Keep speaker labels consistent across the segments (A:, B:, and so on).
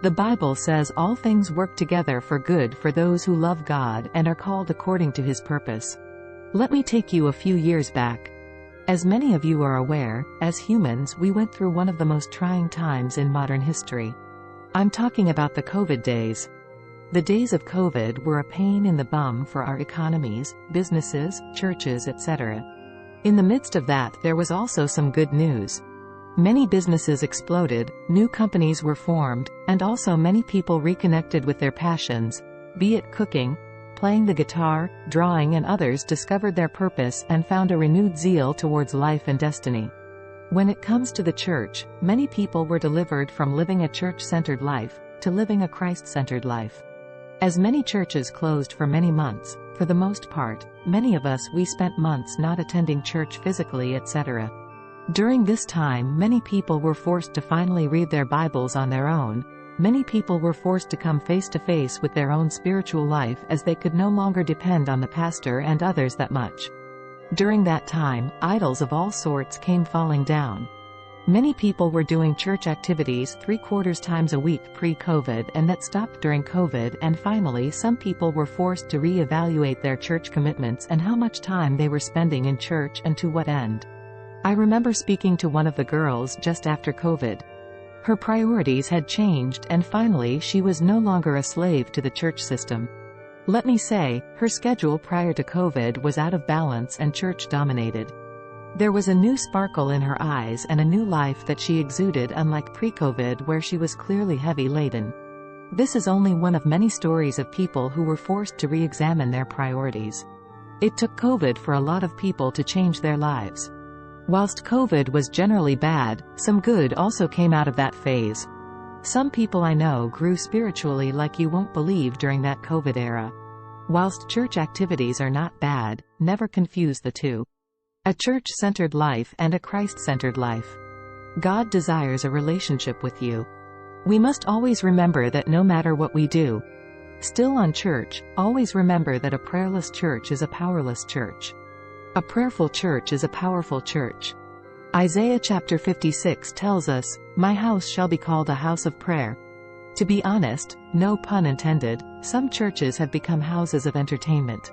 A: The Bible says all things work together for good for those who love God and are called according to His purpose. Let me take you a few years back. As many of you are aware, as humans we went through one of the most trying times in modern history. I'm talking about the COVID days. The days of COVID were a pain in the bum for our economies, businesses, churches, etc. In the midst of that there was also some good news. Many businesses exploded, new companies were formed, and also many people reconnected with their passions, be it cooking, playing the guitar, drawing, and others discovered their purpose and found a renewed zeal towards life and destiny. When it comes to the church, many people were delivered from living a church-centered life to living a Christ-centered life. As many churches closed for many months, for the most part, many of us we spent months not attending church physically, etc. During this time many people were forced to finally read their Bibles on their own. Many people were forced to come face to face with their own spiritual life as they could no longer depend on the pastor and others that much. During that time, idols of all sorts came falling down. Many people were doing church activities 3/4 times a week pre-COVID, and that stopped during COVID, and finally some people were forced to re-evaluate their church commitments and how much time they were spending in church and to what end. I remember speaking to one of the girls just after COVID. Her priorities had changed and finally she was no longer a slave to the church system. Let me say, her schedule prior to COVID was out of balance and church dominated. There was a new sparkle in her eyes and a new life that she exuded, unlike pre-COVID where she was clearly heavy laden. This is only one of many stories of people who were forced to re-examine their priorities. It took COVID for a lot of people to change their lives. Whilst COVID was generally bad, some good also came out of that phase. Some people I know grew spiritually like you won't believe during that COVID era. Whilst church activities are not bad, never confuse the two. A church-centered life and a Christ-centered life. God desires a relationship with you. We must always remember that no matter what we do, still on church, always remember that a prayerless church is a powerless church. A prayerful church is a powerful church. Isaiah chapter 56 tells us, "My house shall be called a house of prayer." To be honest, no pun intended, some churches have become houses of entertainment.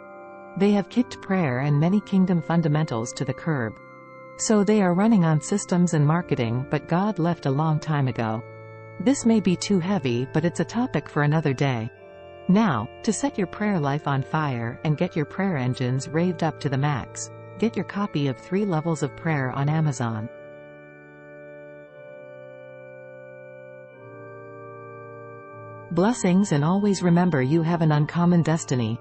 A: They have kicked prayer and many kingdom fundamentals to the curb. So they are running on systems and marketing, but God left a long time ago. This may be too heavy, but it's a topic for another day. Now, to set your prayer life on fire and get your prayer engines raved up to the max, get your copy of 3 Levels of Prayer on Amazon. Blessings, and always remember you have an uncommon destiny.